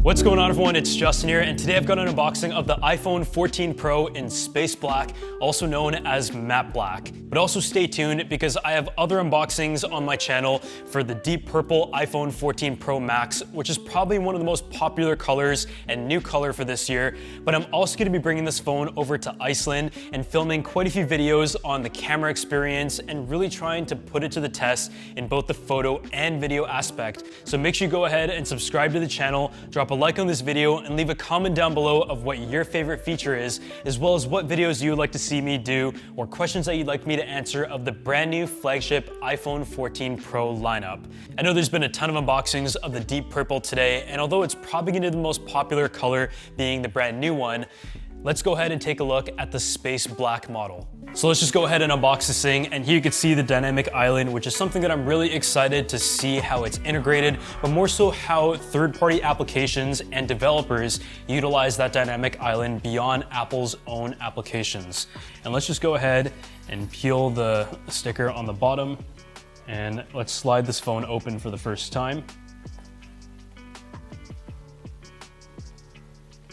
What's going on, everyone? It's Justin here, and today I've got an unboxing of the iPhone 14 Pro in Space Black, also known as Matte Black. But also stay tuned because I have other unboxings on my channel for the deep purple iPhone 14 Pro Max, which is probably one of the most popular colors and new color for this year. But I'm also going to be bringing this phone over to Iceland and filming quite a few videos on the camera experience and really trying to put it to the test in both the photo and video aspect. So make sure you go ahead and subscribe to the channel, drop a like on this video, and leave a comment down below of what your favorite feature is, as well as what videos you would like to see me do or questions that you'd like me to answer of the brand new flagship iPhone 14 Pro lineup. I know there's been a ton of unboxings of the deep purple today, and although it's probably going to be the most popular color being the brand new one, let's go ahead and take a look at the Space Black model. So let's just go ahead and unbox this thing, and here you can see the dynamic island, which is something that I'm really excited to see how it's integrated, but more so how third-party applications and developers utilize that dynamic island beyond Apple's own applications. And let's just go ahead and peel the sticker on the bottom, and let's slide this phone open for the first time.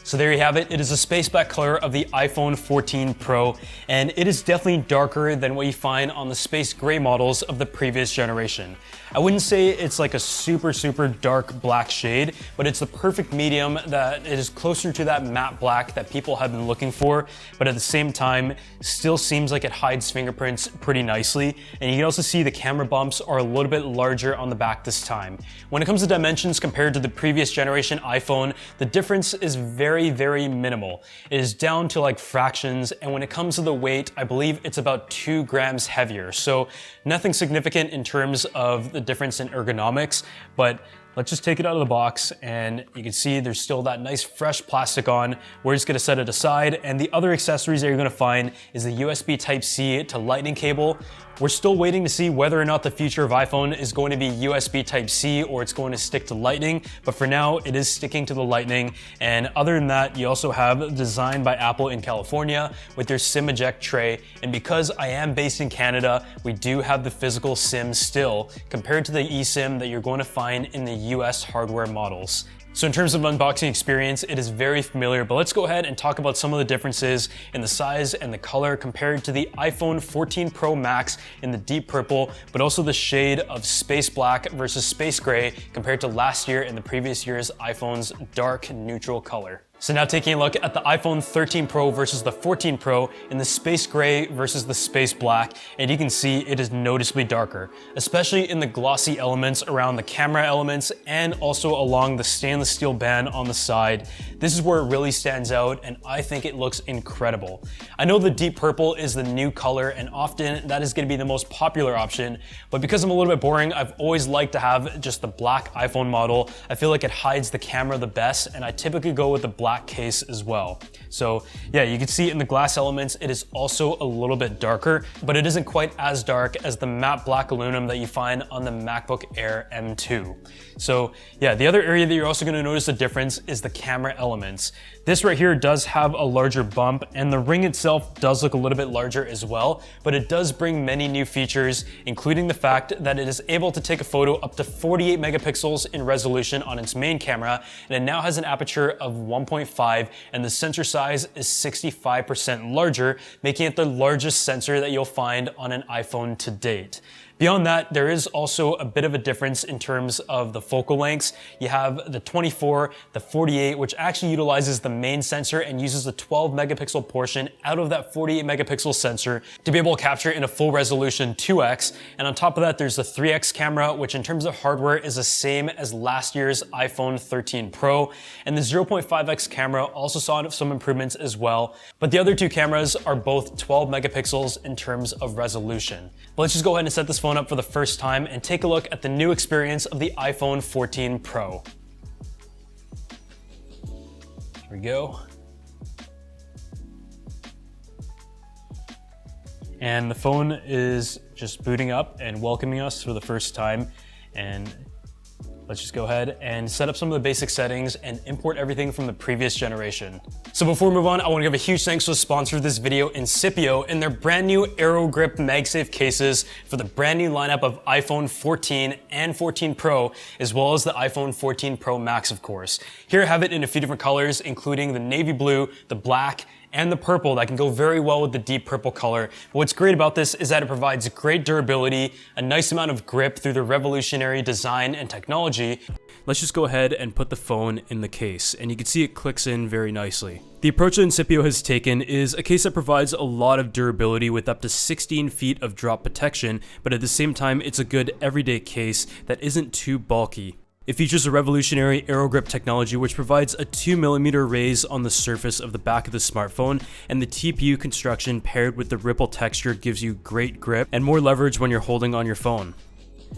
So there you have it. It is a space black color of the iPhone 14 Pro, and it is definitely darker than what you find on the space gray models of the previous generation. I wouldn't say it's like a super dark black shade, but it's the perfect medium that it is closer to that matte black that people have been looking for, but at the same time, still seems like it hides fingerprints pretty nicely. And you can also see the camera bumps are a little bit larger on the back this time. When it comes to dimensions compared to the previous generation iPhone, the difference is very minimal. It is down to like fractions, and when it comes to the weight, I believe it's about 2 grams heavier. So nothing significant in terms of the difference in ergonomics, but let's just take it out of the box, and you can see there's still that nice fresh plastic on. We're just gonna set it aside, and the other accessories that you're gonna find is the USB Type-C to Lightning cable. We're still waiting to see whether or not the future of iPhone is going to be USB Type-C or it's going to stick to Lightning, but for now it is sticking to the Lightning. And other than that, you also have designed by Apple in California with their SIM eject tray, and because I am based in Canada, we do have the physical SIM still, compared to the eSIM that you're going to find in the US hardware models. So in terms of unboxing experience, it is very familiar, but let's go ahead and talk about some of the differences in the size and the color compared to the iPhone 14 Pro Max in the deep purple, but also the shade of space black versus space gray compared to last year and the previous year's iPhone's dark neutral color. So now taking a look at the iPhone 13 Pro versus the 14 Pro in the space gray versus the space black, and you can see it is noticeably darker, especially in the glossy elements around the camera elements and also along the stainless steel band on the side. This is where it really stands out, and I think it looks incredible. I know the deep purple is the new color, and often that is going to be the most popular option, but because I'm a little bit boring, I've always liked to have just the black iPhone model. I feel like it hides the camera the best, and I typically go with the black case as well. So yeah, you can see in the glass elements, it is also a little bit darker, but it isn't quite as dark as the matte black aluminum that you find on the MacBook Air M2. So yeah, the other area that you're also going to notice the difference is the camera elements. This right here does have a larger bump, and the ring itself does look a little bit larger as well, but it does bring many new features, including the fact that it is able to take a photo up to 48 megapixels in resolution on its main camera, and it now has an aperture of 1.5, and the sensor size is 65% larger, making it the largest sensor that you'll find on an iPhone to date. Beyond that, there is also a bit of a difference in terms of the focal lengths. You have the 24, the 48, which actually utilizes the main sensor and uses the 12 megapixel portion out of that 48 megapixel sensor to be able to capture in a full resolution 2x. And on top of that, there's the 3x camera, which in terms of hardware is the same as last year's iPhone 13 Pro. And the 0.5x camera also saw some improvements as well. But the other two cameras are both 12 megapixels in terms of resolution. But let's just go ahead and set this phone up for the first time and take a look at the new experience of the iPhone 14 Pro. Here we go. And the phone is just booting up and welcoming us for the first time. And Let's just go ahead and set up some of the basic settings and import everything from the previous generation. So before we move on, I want to give a huge thanks to the sponsor of this video, Incipio, and their brand new Aero Grip MagSafe cases for the brand new lineup of iPhone 14 and 14 Pro, as well as the iPhone 14 Pro Max, of course. Here I have it in a few different colors, including the navy blue, the black, and the purple that can go very well with the deep purple color. But what's great about this is that it provides great durability, a nice amount of grip through the revolutionary design and technology. Let's just go ahead and put the phone in the case, and you can see it clicks in very nicely. The approach that Incipio has taken is a case that provides a lot of durability with up to 16 feet of drop protection, but at the same time, it's a good everyday case that isn't too bulky. It features a revolutionary Aero Grip technology which provides a 2mm raise on the surface of the back of the smartphone, and the TPU construction paired with the ripple texture gives you great grip and more leverage when you're holding on your phone.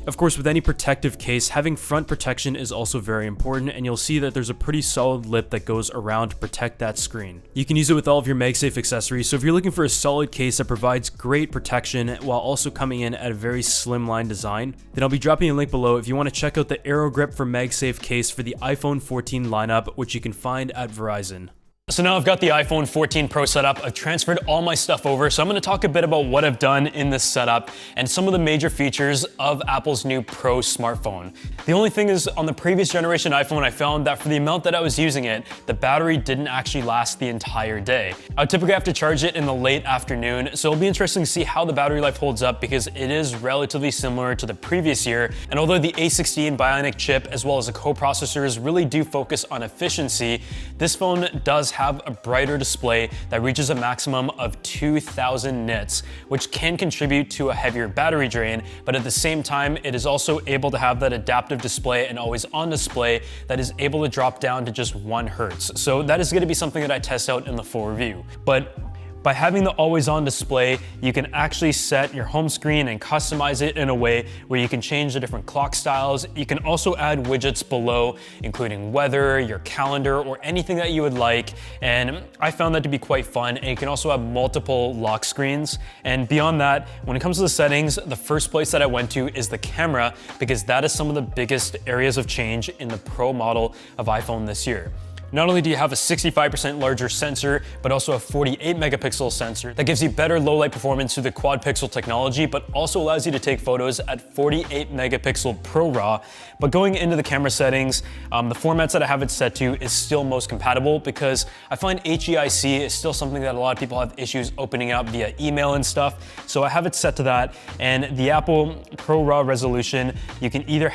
Of course, with any protective case, having front protection is also very important, and you'll see that there's a pretty solid lip that goes around to protect that screen. You can use it with all of your MagSafe accessories, so if you're looking for a solid case that provides great protection while also coming in at a very slimline design, then I'll be dropping a link below if you want to check out the Aero Grip for MagSafe case for the iPhone 14 lineup, which you can find at Verizon. So now I've got the iPhone 14 Pro set up. I've transferred all my stuff over, so I'm gonna talk a bit about what I've done in this setup and some of the major features of Apple's new Pro smartphone. The only thing is, on the previous generation iPhone, I found that for the amount that I was using it, the battery didn't actually last the entire day. I would typically have to charge it in the late afternoon, so it'll be interesting to see how the battery life holds up because it is relatively similar to the previous year. And although the A16 Bionic chip as well as the co-processors really do focus on efficiency, this phone does have a brighter display that reaches a maximum of 2000 nits, which can contribute to a heavier battery drain, but at the same time, it is also able to have that adaptive display and always on display that is able to drop down to just 1 Hz. So that is gonna be something that I test out in the full review. But by having the always-on display, you can actually set your home screen and customize it in a way where you can change the different clock styles. You can also add widgets below, including weather, your calendar, or anything that you would like. And I found that to be quite fun. And you can also have multiple lock screens. And beyond that, when it comes to the settings, the first place that I went to is the camera, because that is some of the biggest areas of change in the Pro model of iPhone this year. Not only do you have a 65% larger sensor, but also a 48 megapixel sensor that gives you better low light performance through the quad pixel technology, but also allows you to take photos at 48 megapixel Pro RAW. But going into the camera settings, the formats that I have it set to is still most compatible because I find HEIC is still something that a lot of people have issues opening up via email and stuff. So I have it set to that, and the Apple Pro RAW resolution, you can either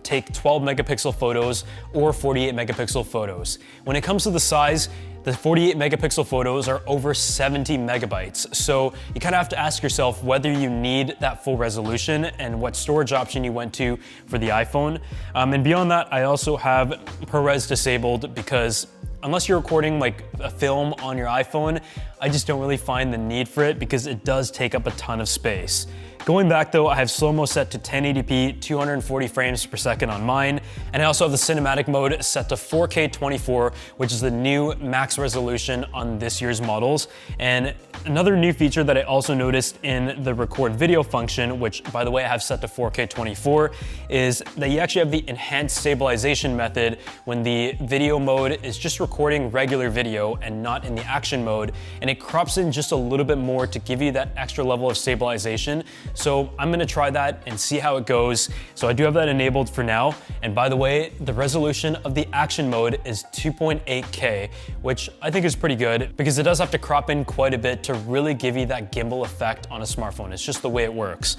take 12 megapixel photos or 48 megapixel photos. When it comes to the size, the 48 megapixel photos are over 70 megabytes. So you kind of have to ask yourself whether you need that full resolution and what storage option you went to for the iPhone. And beyond that, I also have ProRes disabled because unless you're recording like a film on your iPhone, I just don't really find the need for it because it does take up a ton of space. Going back though, I have slow-mo set to 1080p, 240 frames per second on mine, and I also have the cinematic mode set to 4K 24, which is the new max resolution on this year's models. And another new feature that I also noticed in the record video function, which by the way I have set to 4K 24, is that you actually have the enhanced stabilization method when the video mode is just recording regular video and not in the action mode, and it crops in just a little bit more to give you that extra level of stabilization. So I'm gonna try that and see how it goes. So I do have that enabled for now. And by the way, the resolution of the action mode is 2.8K, which I think is pretty good because it does have to crop in quite a bit to really give you that gimbal effect on a smartphone. It's just the way it works.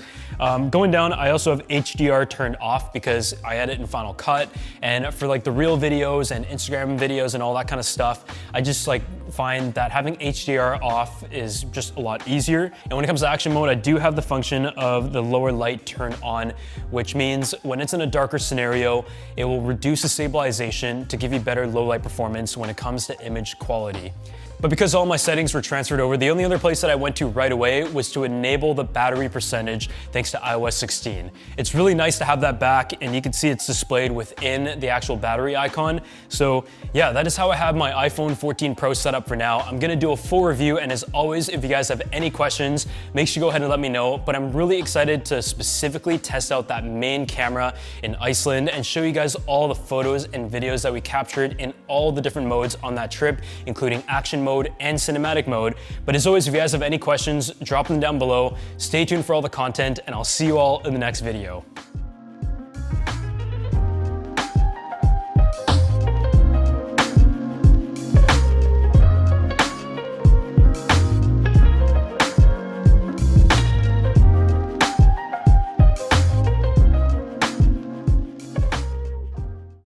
Going down, I also have HDR turned off because I edit in Final Cut. And for like the real videos and Instagram videos and all that kind of stuff, I just like find that having HDR off is just a lot easier. And when it comes to action mode, I do have the function of the lower light turned on, which means when it's in a darker scenario, it will reduce the stabilization to give you better low light performance when it comes to image quality. But because all my settings were transferred over, the only other place that I went to right away was to enable the battery percentage thanks to iOS 16. It's really nice to have that back, and you can see it's displayed within the actual battery icon. So yeah, that is how I have my iPhone 14 Pro set up for now. I'm gonna do a full review, and as always, if you guys have any questions, make sure you go ahead and let me know. But I'm really excited to specifically test out that main camera in Iceland and show you guys all the photos and videos that we captured in all the different modes on that trip, including action mode and cinematic mode. But as always, if you guys have any questions, drop them down below. Stay tuned for all the content, and I'll see you all in the next video.